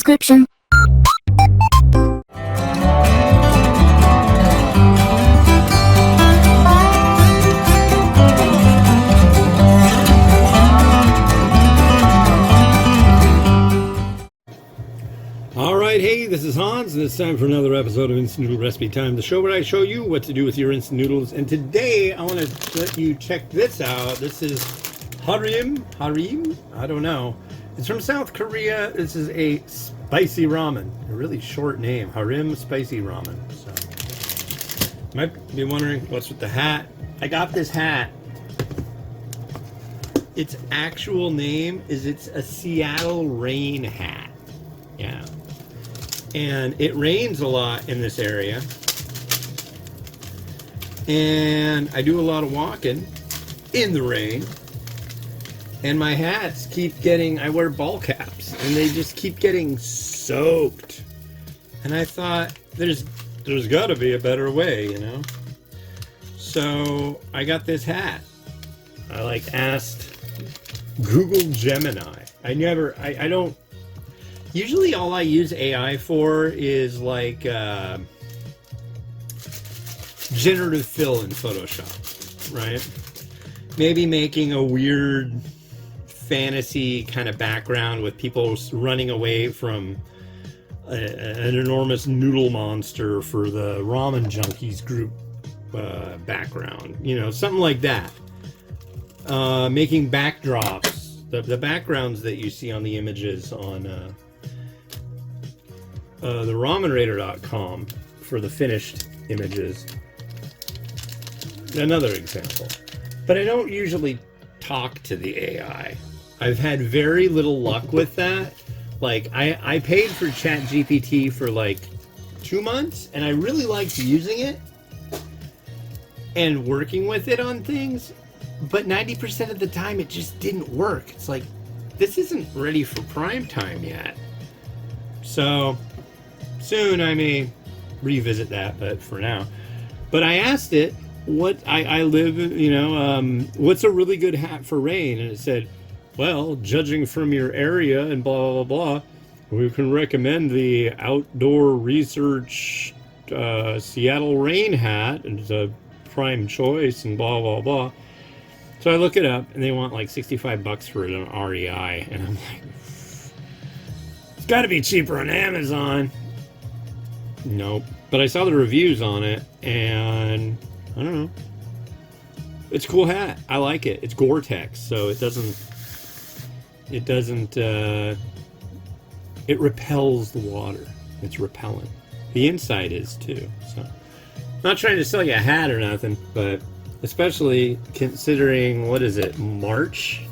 description. Alright, hey, this is Hans, and it's time for another episode of Instant Noodle Recipe Time, the show where I show you what to do with your instant noodles. And today, I want to let you check this out. This is Harim? I don't know. It's from South Korea. This is a spicy ramen. A really short name, Harim Spicy Ramen. So, you might be wondering what's with the hat. I got this hat. Its actual name is it's a Seattle rain hat. Yeah. And it rains a lot in this area. And I do a lot of walking in the rain. And my hats keep getting, I wear ball caps, and they just keep getting soaked. And I thought, there's got to be a better way, you know? So I got this hat. I asked Google Gemini. I don't, usually all I use AI for is generative fill in Photoshop, right? Maybe making a weird fantasy kind of background with people running away from an enormous noodle monster for the Ramen Junkies group background, you know, something like that. Making backdrops, the backgrounds that you see on the images on the ramenraider.com for the finished images. Another example. But I don't usually talk to the AI. I've had very little luck with that. I paid for ChatGPT for 2 months, and I really liked using it and working with it on things, but 90% of the time it just didn't work. It's like, this isn't ready for prime time yet. So soon I may revisit that, but for now. But I asked it, I live, what's a really good hat for rain? And it said, well, judging from your area and blah, blah, blah, we can recommend the Outdoor Research Seattle Rain hat. And it's a prime choice and blah, blah, blah. So I look it up, and they want $65 for it on REI. And I'm like, it's got to be cheaper on Amazon. Nope. But I saw the reviews on it, and I don't know. It's a cool hat. I like it. It's Gore-Tex, so it repels the water. It's repellent. The inside is too. So, I'm not trying to sell you a hat or nothing, but especially considering, what is it, March?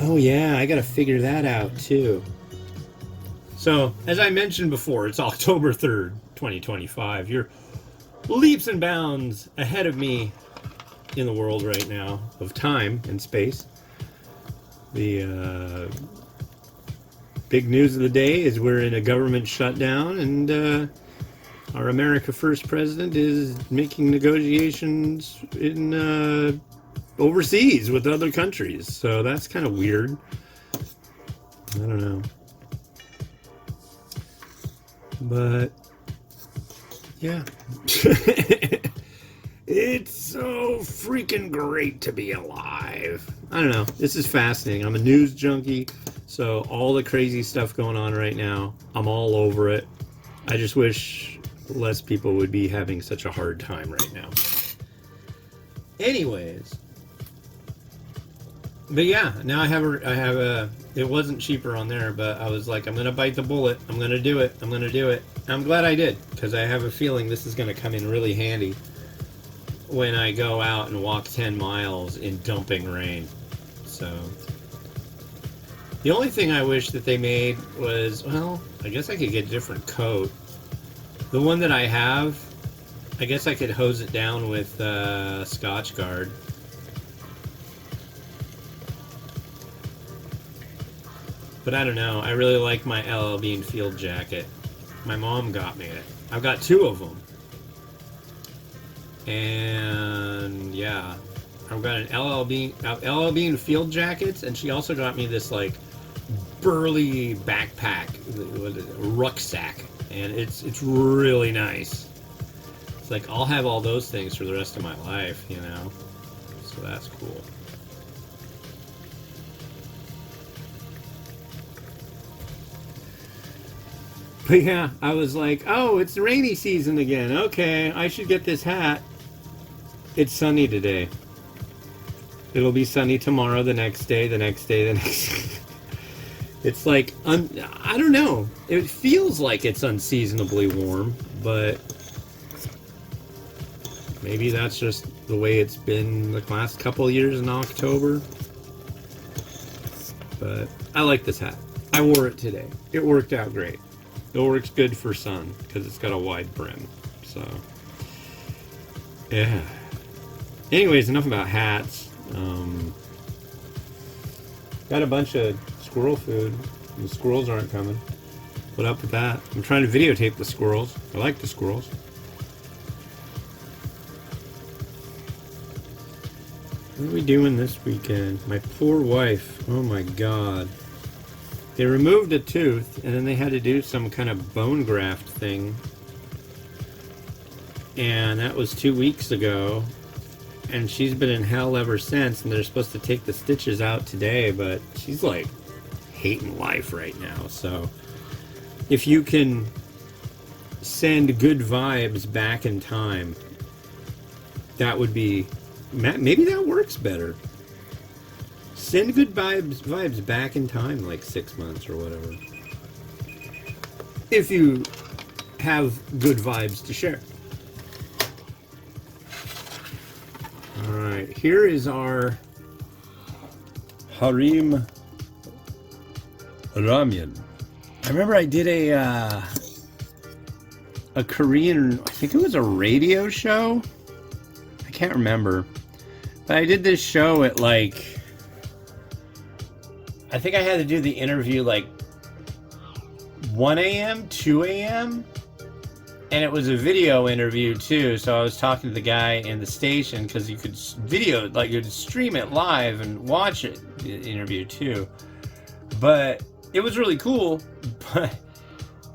Oh yeah, I gotta figure that out too. So, as I mentioned before, it's October 3rd, 2025. You're leaps and bounds ahead of me in the world right now of time and space. The big news of the day is we're in a government shutdown, and our America First president is making negotiations in overseas with other countries. So that's kind of weird. I don't know. But yeah. It's so freaking great to be alive. I don't know. This is fascinating. I'm a news junkie, so all the crazy stuff going on right now, I'm all over it. I just wish less people would be having such a hard time right now. Anyways. But yeah, now I have a, it wasn't cheaper on there, but I was like, I'm going to bite the bullet. I'm going to do it. I'm going to do it. I'm glad I did, because I have a feeling this is going to come in really handy when I go out and walk 10 miles in dumping rain. So the only thing I wish that they made was, well, I guess I could get a different coat. The one that I have, I guess I could hose it down with Scotch Guard. But I don't know. I really like my LL Bean field jacket. My mom got me it. I've got 2 of them. And yeah, I've got an LL Bean field jackets, and she also got me this burly backpack, rucksack, and it's really nice. It's like I'll have all those things for the rest of my life, you know. So that's cool. But yeah, I was like, oh, it's rainy season again. Okay, I should get this hat. It's sunny today. It'll be sunny tomorrow, the next day, the next day, the next day. It's like, I don't know. It feels like it's unseasonably warm, but maybe that's just the way it's been the last couple of years in October. But I like this hat. I wore it today. It worked out great. It works good for sun because it's got a wide brim. So, yeah. Anyways, enough about hats. Got a bunch of squirrel food. The squirrels aren't coming. What up with that? I'm trying to videotape the squirrels. I like the squirrels. What are we doing this weekend? My poor wife. Oh my god. They removed a tooth and then they had to do some kind of bone graft thing. And that was 2 weeks ago. And she's been in hell ever since, and they're supposed to take the stitches out today, but she's like hating life right now. So if you can send good vibes back in time, that would be, maybe that works better. Send good vibes back in time, like 6 months or whatever, if you have good vibes to share. Alright, here is our Harim Ramen. I remember I did a Korean, I think it was a radio show? I can't remember. But I did this show at like, I think I had to do the interview like 1 a.m., 2 a.m., and it was a video interview too, so I was talking to the guy in the station because you could video, like you'd stream it live and watch it, the interview too. But it was really cool, but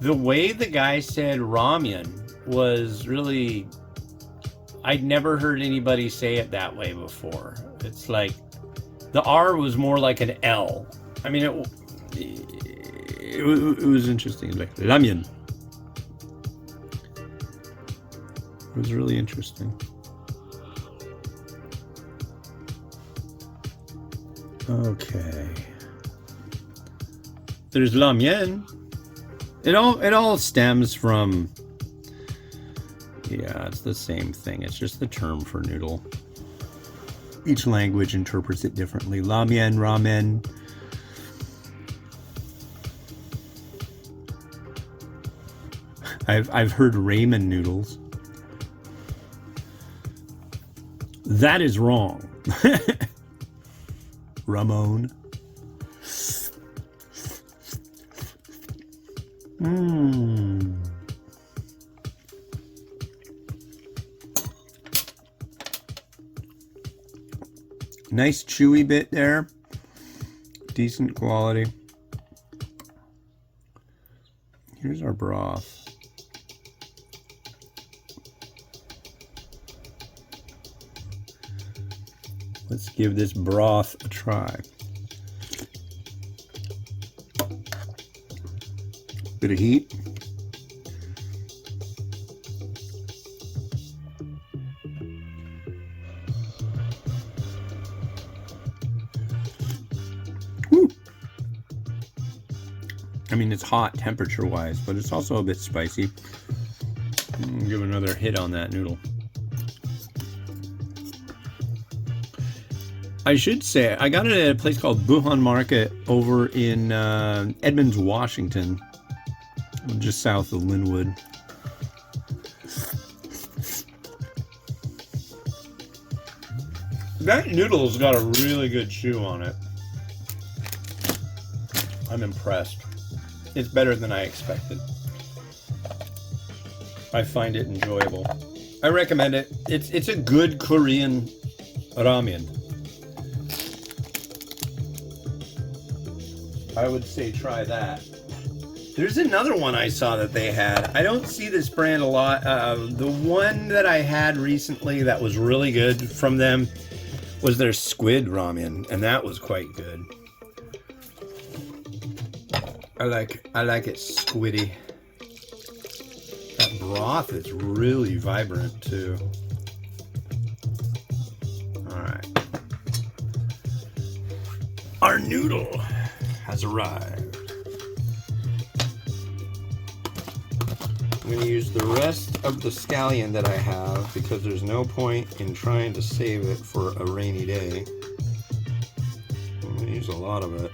the way the guy said ramen was really, I'd never heard anybody say it that way before. It's like, the R was more like an L. I mean, it was interesting, like ramen. It was really interesting. Okay. There's ramen. It all stems from, yeah, it's the same thing. It's just the term for noodle. Each language interprets it differently. Ramen. I've heard ramen noodles. That is wrong. Ramon. Nice chewy bit there. Decent quality. Here's our broth. Let's give this broth a try. Bit of heat. Woo. I mean, it's hot temperature-wise, but it's also a bit spicy. Give another hit on that noodle. I should say, I got it at a place called Buhan Market over in Edmonds, Washington, just south of Linwood. That noodle's got a really good chew on it. I'm impressed. It's better than I expected. I find it enjoyable. I recommend it. It's a good Korean ramen. I would say try that. There's another one I saw that they had. I don't see this brand a lot. The one that I had recently that was really good from them was their squid ramen, and that was quite good. I like it squiddy. That broth is really vibrant too. All right. Our noodle has arrived. I'm going to use the rest of the scallion that I have because there's no point in trying to save it for a rainy day. I'm going to use a lot of it.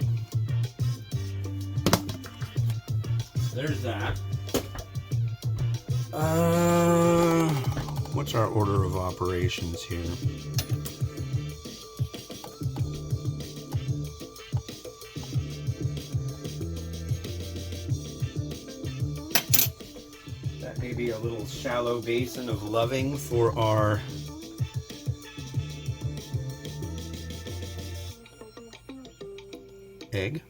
There's that. What's our order of operations here? Maybe a little shallow basin of loving for our egg.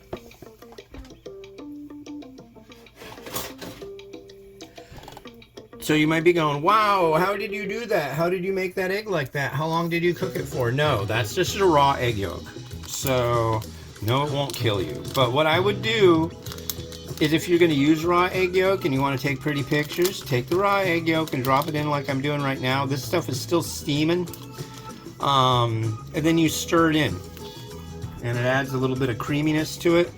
So you might be going, wow, how did you do that? How did you make that egg like that? How long did you cook it for? No, that's just a raw egg yolk. So no, it won't kill you. But what I would do is if you're going to use raw egg yolk and you want to take pretty pictures, take the raw egg yolk and drop it in like I'm doing right now. This stuff is still steaming. And then you stir it in. And it adds a little bit of creaminess to it.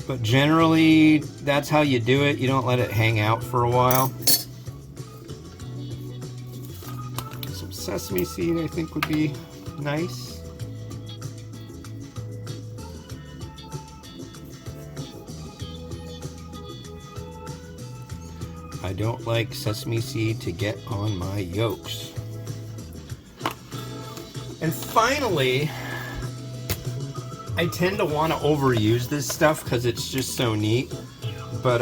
But generally, that's how you do it. You don't let it hang out for a while. Some sesame seed I think would be nice. I don't like sesame seed to get on my yolks. And finally, I tend to want to overuse this stuff because it's just so neat. But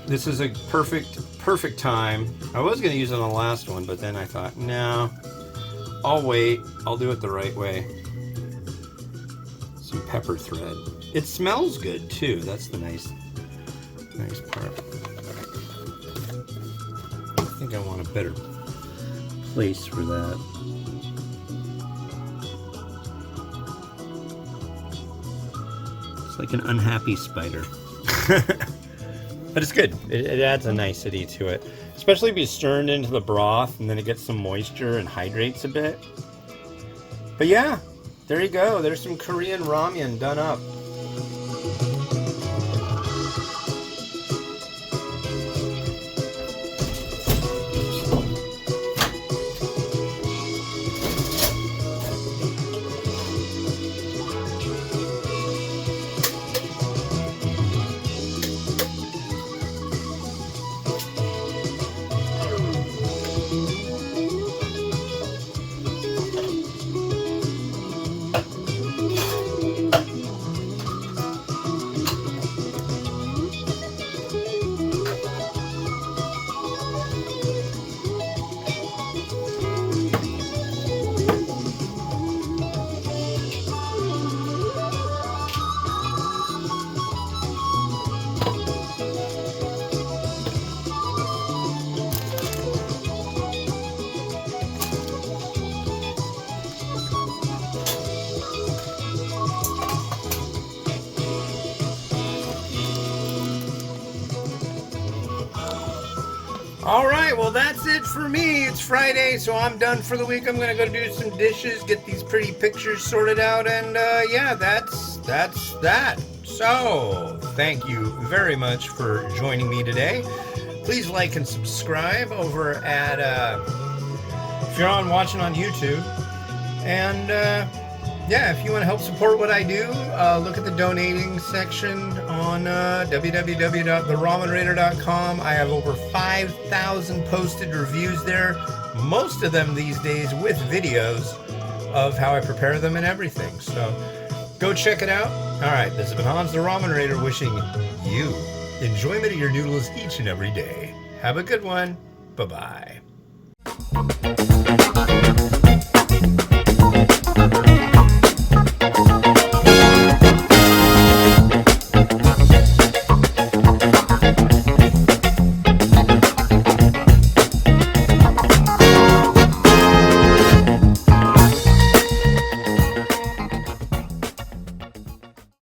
this is a perfect time. I was going to use it on the last one, but then I thought, no, I'll wait. I'll do it the right way. Some pepper thread. It smells good too. That's the nice part. I think I want a better place for that. It's like an unhappy spider. But it's good. It adds a nicety to it. Especially if you stir it into the broth and then it gets some moisture and hydrates a bit. But yeah, there you go. There's some Korean ramen done up. All right, well, that's it for me. It's Friday, so I'm done for the week. I'm going to go do some dishes, get these pretty pictures sorted out, and yeah, that's that. So, thank you very much for joining me today. Please like and subscribe over at, if you're watching on YouTube. And, yeah, if you want to help support what I do, look at the donating section on www.theramenraider.com. I have over 5,000 posted reviews there, most of them these days with videos of how I prepare them and everything. So go check it out. All right, this has been Hans the Ramen Raider wishing you enjoyment of your noodles each and every day. Have a good one. Bye-bye.